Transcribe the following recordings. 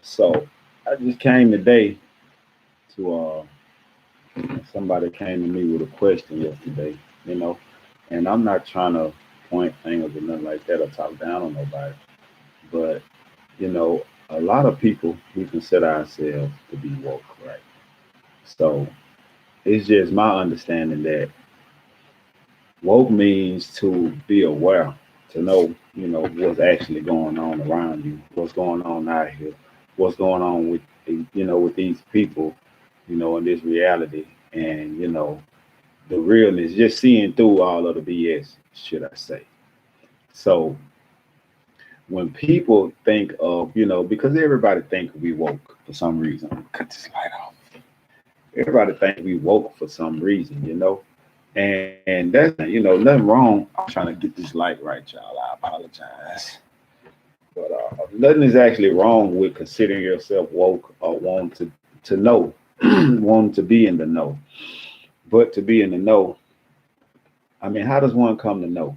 So I just came today to somebody came to me with a question yesterday, you know, and I'm not trying to point fingers or nothing like that or talk down on nobody, but you know, a lot of people we consider ourselves to be woke, right? So it's just my understanding that woke means to be aware, to know, what's actually going on around you, what's going on out here, what's going on with, with these people, in this reality, and the realness, just seeing through all of the BS, should I say? So when people think of, because everybody think we woke for some reason. Cut this light off. Everybody think we woke for some reason. And that's nothing wrong. I'm trying to get this light right, y'all. I apologize. But nothing is actually wrong with considering yourself woke or wanting to know, wanting to be in the know. But to be in the know, I mean, how does one come to know?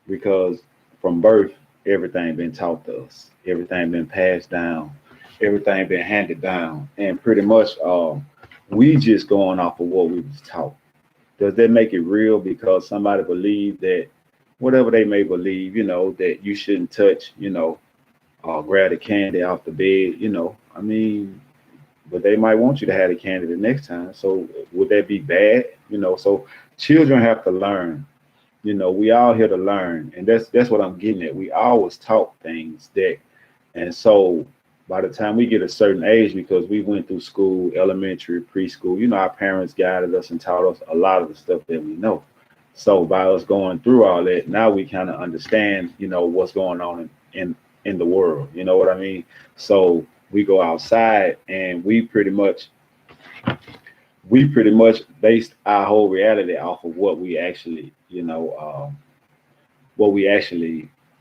Because from birth, everything been taught to us, everything been passed down, everything been handed down, and pretty much we just going off of what we was taught. Does that make it real because somebody believed that whatever they may believe, that you shouldn't touch, grab the candy off the bed, I mean, but they might want you to have the candy the next time. So would that be bad? So children have to learn. We all here to learn, and that's what I'm getting at. We always taught things that, and so by the time we get a certain age, because we went through school, elementary, preschool, our parents guided us and taught us a lot of the stuff that we know. So by us going through all that, now we kind of understand, what's going on in the world. You know what I mean? So we go outside and we pretty much based our whole reality off of what we actually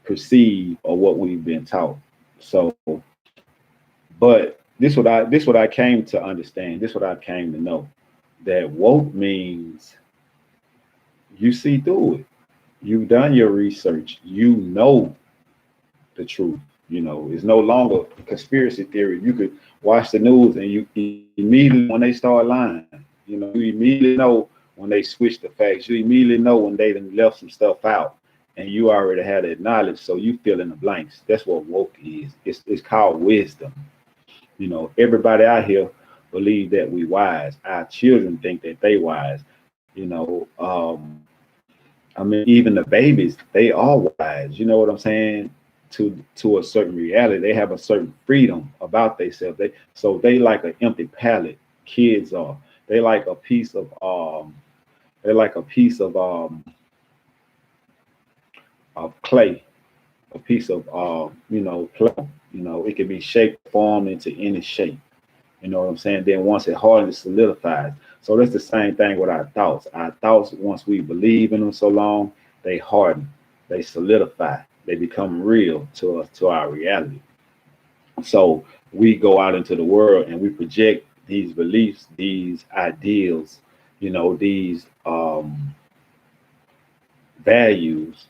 perceive or what we've been taught. So, but this what I came to understand. This what I came to know, that woke means you see through it. You've done your research. You know the truth. It's no longer conspiracy theory. You could watch the news and you immediately know when they start lying. You immediately know when they switch the facts. You immediately know when they done left some stuff out, and you already had it knowledge. So you fill in the blanks. That's what woke is. It's called wisdom. Everybody out here believe that we wise. Our children think that they wise. I mean, even the babies, they are wise. You know what I'm saying? To a certain reality, they have a certain freedom about themselves. They like an empty palette. Kids are. They like a piece of They like a piece of clay, a piece of clay. It can be shaped, formed into any shape. You know what I'm saying? Then once it hardens, it solidifies. So that's the same thing with our thoughts. Our thoughts, once we believe in them so long, they harden, they solidify, they become real to us, to our reality. So we go out into the world and we project these beliefs, these ideals, these values,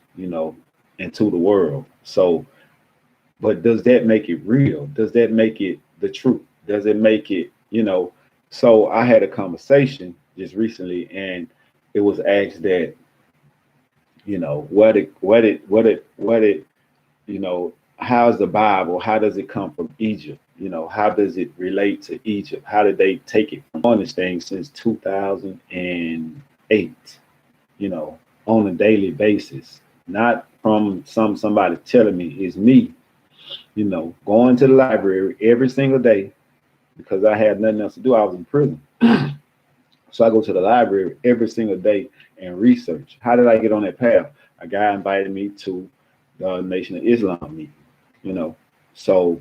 into the world. So, but does that make it real? Does that make it the truth? Does it make it, So I had a conversation just recently, and it was asked that, what it, how's the Bible? How does it come from Egypt? How does it relate to Egypt? How did they take it from on this thing since 2008? You know, on a daily basis, not from somebody telling me. It's me, going to the library every single day because I had nothing else to do. I was in prison. So I go to the library every single day and research. How did I get on that path? A guy invited me to the Nation of Islam meeting, you know. So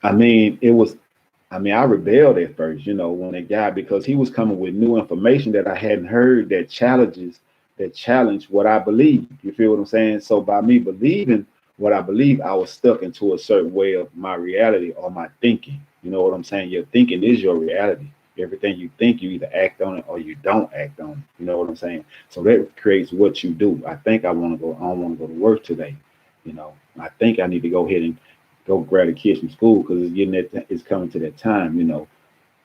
I mean, I rebelled at first, when that guy, because he was coming with new information that I hadn't heard, that challenged what I believe. You feel what I'm saying? So by me believing what I believe, I was stuck into a certain way of my reality or my thinking. You know what I'm saying? Your thinking is your reality. Everything you think, you either act on it or you don't act on it. You know what I'm saying? So that creates what you do. I think I want to go. I don't want to go to work today. I think I need to go ahead and go grab the kids from school because it's coming to that time.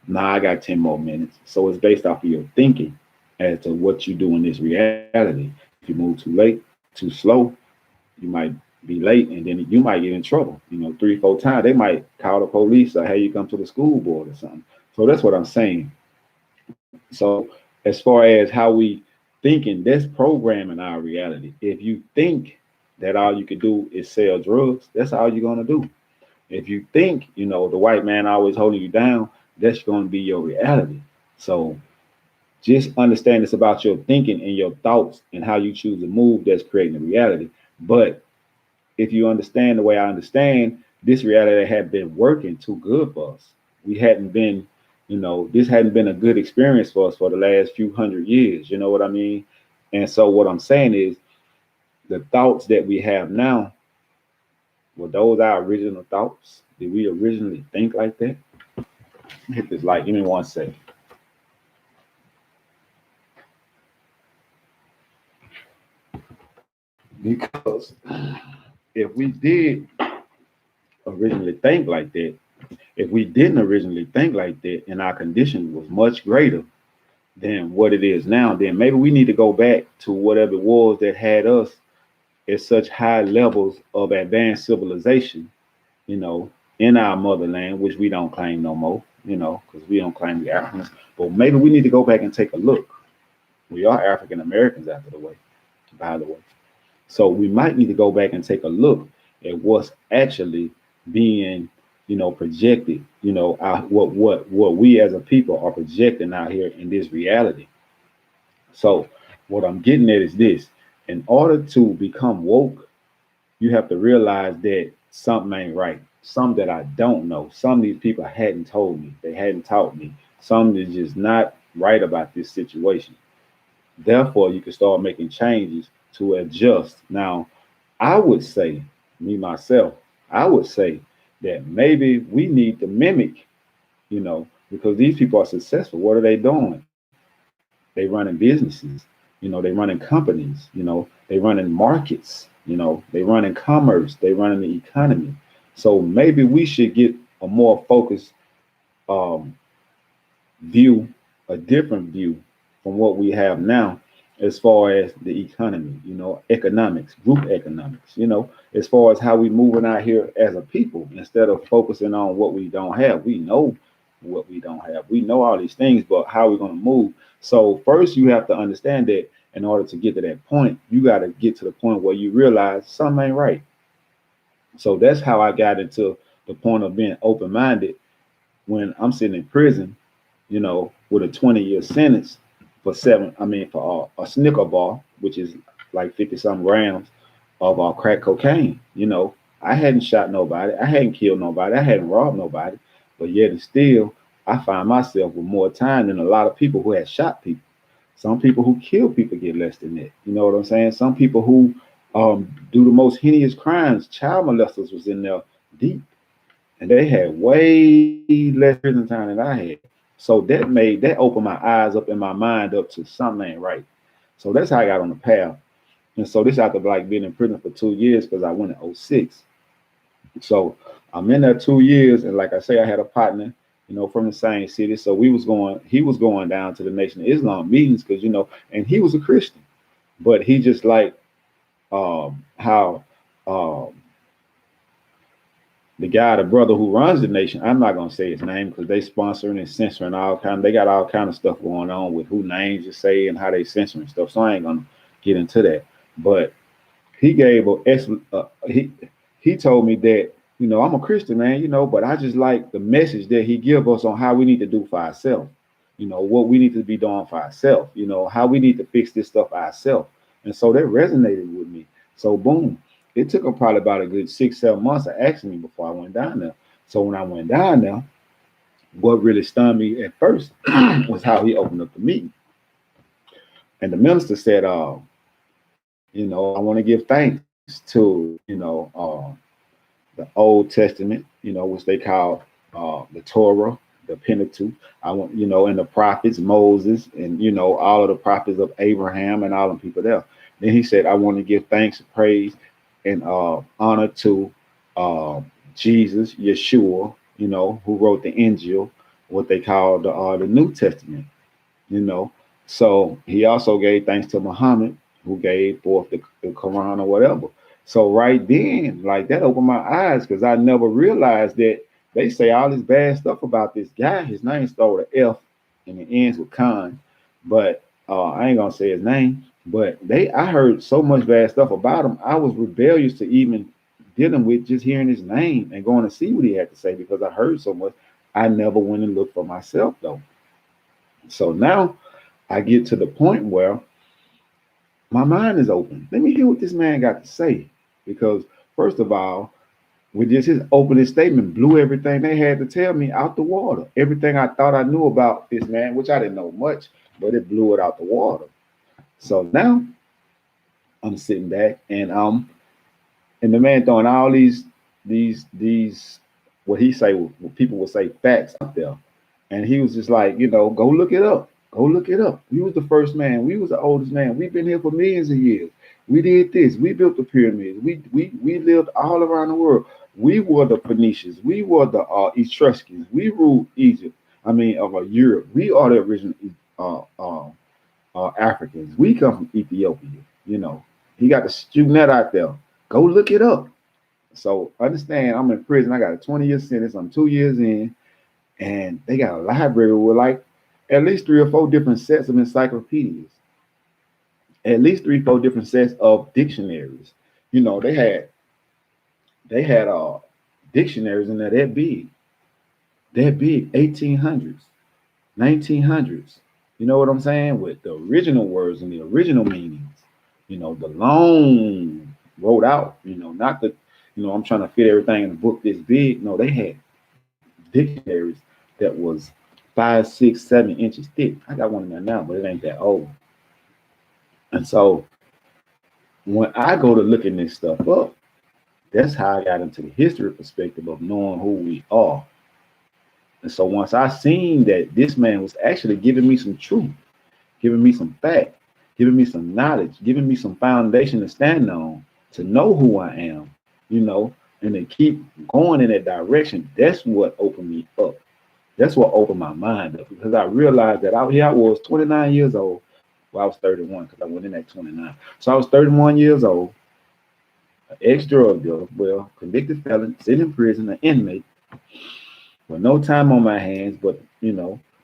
Now I got 10 more minutes. So it's based off of your thinking as to what you do in this reality. If you move too late, too slow, you might be late and then you might get in trouble. 3, 4 times they might call the police or hey, you come to the school board or something. So that's what I'm saying. So as far as how we thinking, that's programming our reality. If you think that all you can do is sell drugs, that's all you're gonna do. If you think, the white man always holding you down, that's going to be your reality. So just understand it's about your thinking and your thoughts and how you choose to move that's creating the reality. But if you understand the way I understand, this reality had been working too good for us. We hadn't been, this hadn't been a good experience for us for the last few hundred years. You know what I mean? And so what I'm saying is the thoughts that we have now, were those our original thoughts? Did we originally think like that? Hit this light. Give me 1 second. Because if we did originally think like that, if we didn't originally think like that and our condition was much greater than what it is now, then maybe we need to go back to whatever it was that had us at such high levels of advanced civilization, you know, in our motherland, which we don't claim no more, because we don't claim the Africans. But maybe we need to go back and take a look. We are African Americans after the way, by the way. So we might need to go back and take a look at what's actually being, projected. What we as a people are projecting out here in this reality. So what I'm getting at is this: in order to become woke, you have to realize that something ain't right. Some that I don't know. Some of these people hadn't told me. They hadn't taught me. Some is just not right about this situation. Therefore, you can start making changes to adjust. Now, I would say, me myself, I would say that maybe we need to mimic, because these people are successful. What are they doing? They running businesses, they running companies, they running markets, they running commerce, they running the economy. So maybe we should get a more focused um, view, a different view from what we have now as far as the economy, economics, group economics, as far as how we moving out here as a people instead of focusing on what we don't have. We know what we don't have. We know all these things, but how are we going to move? So first you have to understand that in order to get to that point, you got to get to the point where you realize something ain't right. So that's how I got into the point of being open-minded when I'm sitting in prison, with a 20-year sentence for a Snicker bar, which is like 50 some grams of crack cocaine. I hadn't shot nobody, I hadn't killed nobody, I hadn't robbed nobody, but yet and still, I find myself with more time than a lot of people who had shot people. Some people who kill people get less than that. You know what I'm saying? Some people who do the most heinous crimes, child molesters was in there deep, and they had way less prison time than I had. So that opened my eyes up and my mind up to something ain't right. So that's how I got on the path. And so this after like being in prison for 2 years because I went in '06. So I'm in there 2 years, and like I say, I had a partner, from the same city. So he was going down to the Nation of Islam meetings because and he was a Christian, but he just like how um, the brother who runs the nation. I'm not gonna say his name because they sponsoring and censoring all kind. They got all kind of stuff going on with who names you say and how they censoring stuff. So I ain't gonna get into that. But he gave he told me that I'm a Christian man, but I just like the message that he give us on how we need to do for ourselves. What we need to be doing for ourselves. How we need to fix this stuff ourselves. And so that resonated with me. So boom, it took him probably about a good 6, 7 months of asking me before I went down there. So when I went down there, what really stunned me at first was how he opened up the meeting. And the minister said, I want to give thanks to, the Old Testament, which they call the Torah, the Pentateuch. I want, and the prophets, Moses, and all of the prophets of Abraham and all the people there. Then he said, I want to give thanks, praise, and honor to Jesus, Yeshua, who wrote the Injil, what they call the New Testament, you know. So he also gave thanks to Muhammad, who gave forth the Quran or whatever. So right then, like that opened my eyes because I never realized that they say all this bad stuff about this guy. His name started with F and it ends with Khan, but I ain't gonna say his name. But I heard so much bad stuff about him. I was rebellious to even dealing with just hearing his name and going to see what he had to say because I heard so much. I never went and looked for myself though. So now I get to the point where my mind is open. Let me hear what this man got to say. Because, first of all, with just his opening statement, blew everything they had to tell me out the water. Everything I thought I knew about this man, which I didn't know much, but it blew it out the water. So now I'm sitting back and the man throwing all these what he say, what people would say facts out there. And he was just like, go look it up. Go look it up. We was the first man. We was the oldest man. We've been here for millions of years. We did this. We built the pyramids. We lived all around the world. We were the Phoenicians. We were the Etruscans. We ruled Egypt. I mean, of Europe. We are the original uh, uh, Africans. We come from Ethiopia. He got the student that out there. Go look it up. So understand, I'm in prison. I got a 20-year sentence. I'm 2 years in, and they got a library with like at least 3 or 4 different sets of encyclopedias, at least 3 or 4 different sets of dictionaries. They had dictionaries in there that big, 1800s, 1900s. You know what I'm saying? With the original words and the original meanings. The long wrote out. Not the. I'm trying to fit everything in a book this big. No, they had dictionaries that was 5, 6, 7 inches thick. I got one in there now, but it ain't that old. And so when I go to looking this stuff up, that's how I got into the history perspective of knowing who we are. And so once I seen that this man was actually giving me some truth, giving me some fact, giving me some knowledge, giving me some foundation to stand on, to know who I am, and to keep going in that direction, that's what opened me up. That's what opened my mind up because I realized that out here I was 29 years old. Well, I was 31 because I went in at 29. So I was 31 years old, an ex-drug dealer, well, convicted felon, sitting in prison, an inmate, with no time on my hands. But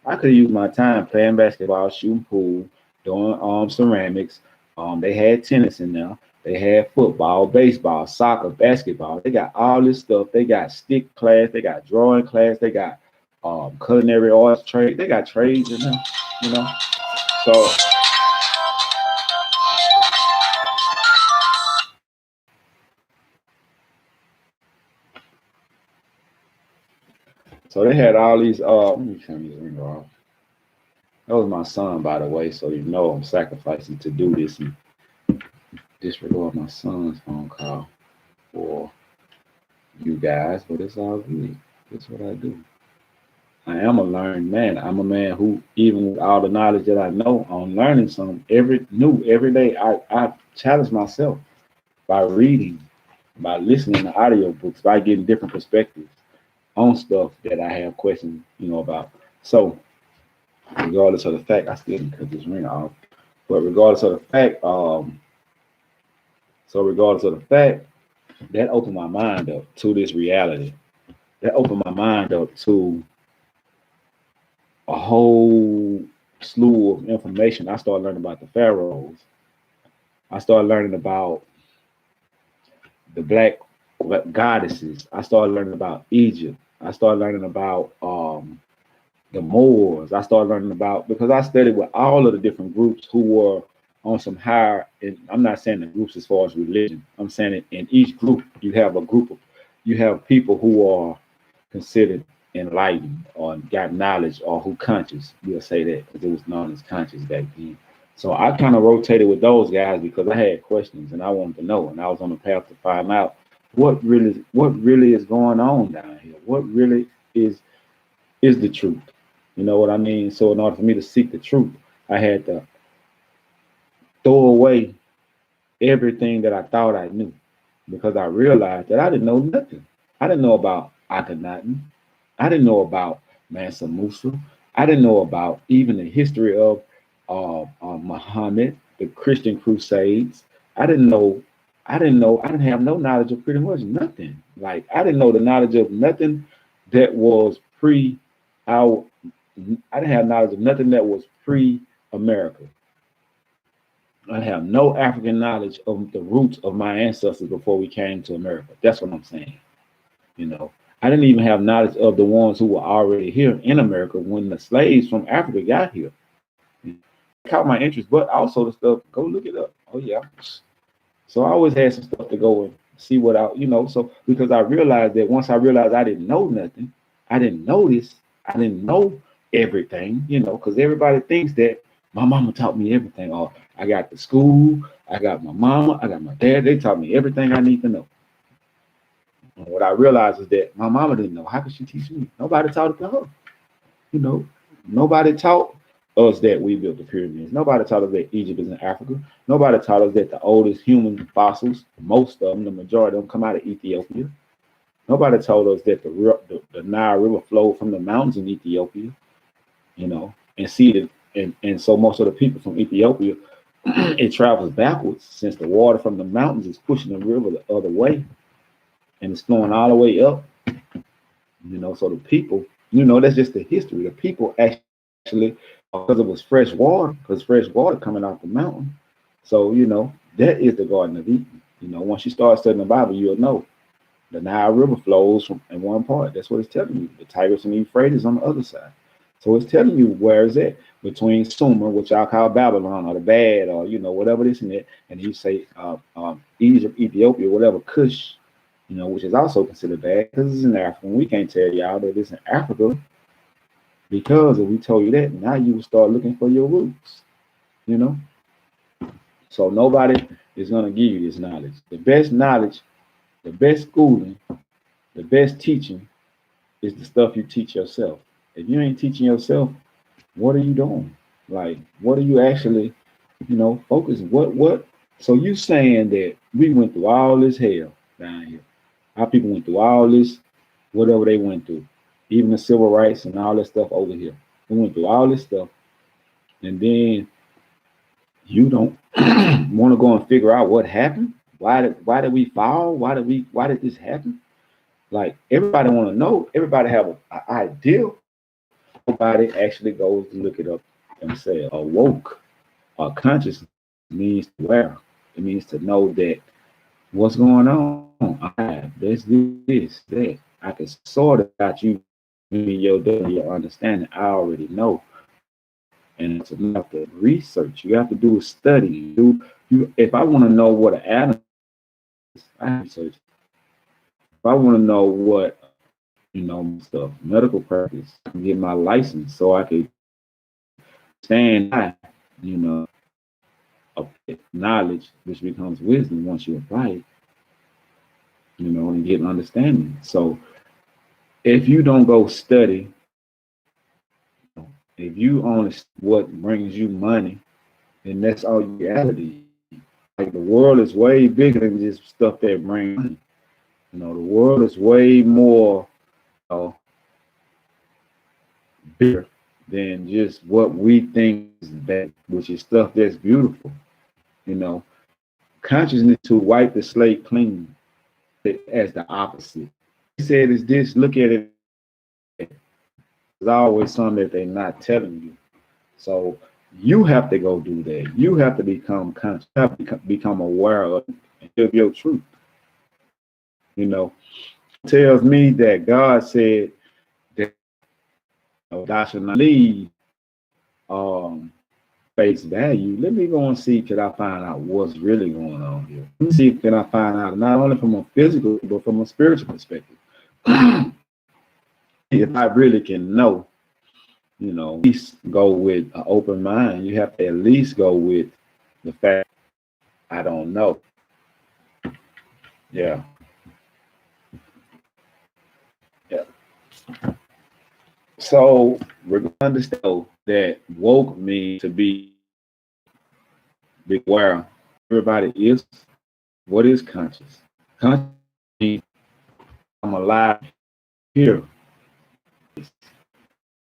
I could have used my time playing basketball, shooting pool, doing ceramics. They had tennis in there. They had football, baseball, soccer, basketball. They got all this stuff. They got stick class. They got drawing class. They got culinary arts trade. They got trades in there, you know. So they had all these let me turn this ring off. That was my son, by the way, so I'm sacrificing to do this and disregard my son's phone call for you guys, but it's all good. That's what I do. I am a learned man. I'm a man who, even with all the knowledge that I know, I'm learning something every day. I challenge myself by reading, by listening to audiobooks, by getting different perspectives on stuff that I have questions, about. So, regardless of the fact, I still didn't cut this ring off. But regardless of the fact, that opened my mind up to this reality. That opened my mind up to a whole slew of information. I started learning about the pharaohs. I started learning about the black goddesses. I started learning about Egypt. I started learning about the Moors. I started learning about, because I studied with all of the different groups who were on some higher, and I'm not saying the groups as far as religion. I'm saying it in each group you have you have people who are considered enlightened or got knowledge or who conscious. We'll say that because it was known as conscious back then. So I kind of rotated with those guys because I had questions and I wanted to know, and I was on the path to find out what really is going on down here. What really is the truth. You know what I mean? So in order for me to seek the truth, I had to throw away everything that I thought I knew because I realized that I didn't know nothing. I didn't know about Akhenaten. I didn't know about Mansa Musa. I didn't know about even the history of Muhammad, the Christian Crusades. I didn't know. I didn't know. I didn't have no knowledge of pretty much nothing. Like I didn't know the knowledge of nothing that was pre our. I didn't have knowledge of nothing that was pre America. I have no African knowledge of the roots of my ancestors before we came to America. That's what I'm saying. You know, I didn't even have knowledge of the ones who were already here in America when the slaves from Africa got here. It caught my interest, but also the stuff. Go look it up. Oh yeah. So I always had some stuff to go and see what I, So because I realized that once I realized I didn't know nothing, I didn't know this, I didn't know everything, because everybody thinks that my mama taught me everything. Or I got the school, I got my mama, I got my dad. They taught me everything I need to know. And what I realized is that my mama didn't know. How could she teach me? Nobody taught it to her. You know, nobody taught us that we built the pyramids. Nobody taught us that Egypt is in Africa. Nobody taught us that the oldest human fossils, most of them, the majority of them, come out of Ethiopia. Nobody told us that the Nile River flowed from the mountains in Ethiopia, and see that, and so most of the people from Ethiopia, it travels backwards since the water from the mountains is pushing the river the other way, and it's flowing all the way up. So the people, that's just the history. The people actually, because it was fresh water, because fresh water coming off the mountain. So, that is the Garden of Eden. Once you start studying the Bible, you'll know the Nile River flows from in one part. That's what it's telling you. The Tigris and Euphrates on the other side. So it's telling you where is it between Sumer, which I call Babylon, or the bad, or whatever this and that, and you say Egypt, Ethiopia, whatever, Cush, which is also considered bad because it's in Africa. We can't tell y'all that it's in Africa because if we told you that, now you will start looking for your roots, So nobody is going to give you this knowledge. The best schooling, the best teaching is the stuff you teach yourself. If you ain't teaching yourself, what are you doing? Like, what are you actually, focusing? What? So you saying that we went through all this hell down here. Our people went through all this, whatever they went through, even the civil rights and all that stuff over here. We went through all this stuff, and then you don't want to go and figure out what happened. Why did we fall? Why did this happen? Like everybody want to know. Everybody have an idea. Nobody actually goes to look it up themselves. Awoke or conscious means to aware. It means to know that what's going on. This, that. I can sort it out you in your understanding. I already know. And it's enough to research. You have to do a study. If I want to know what an atom is, I research. If I want to know what stuff, medical practice, I can get my license so I can stand by, of knowledge, which becomes wisdom once you apply it, and get an understanding. So if you don't go study, if you only what brings you money, then that's all reality. Like the world is way bigger than just stuff that brings money. The world is way more bigger than just what we think is bad, which is stuff that's beautiful. Consciousness to wipe the slate clean as the opposite. He said, "Is this? Look at it." There's always something that they're not telling you. So you have to go do that. You have to become conscious. You have to become aware of your truth. Tells me that God said that I should not leave face value. Let me go and see can I find out what's really going on here. Let me see can I find out not only from a physical but from a spiritual perspective. If I really can know, at least go with an open mind. You have to at least go with the fact I don't know. Yeah. So we're going to understand that woke means to be aware. Everybody is. What is conscious? Conscious means I'm alive here.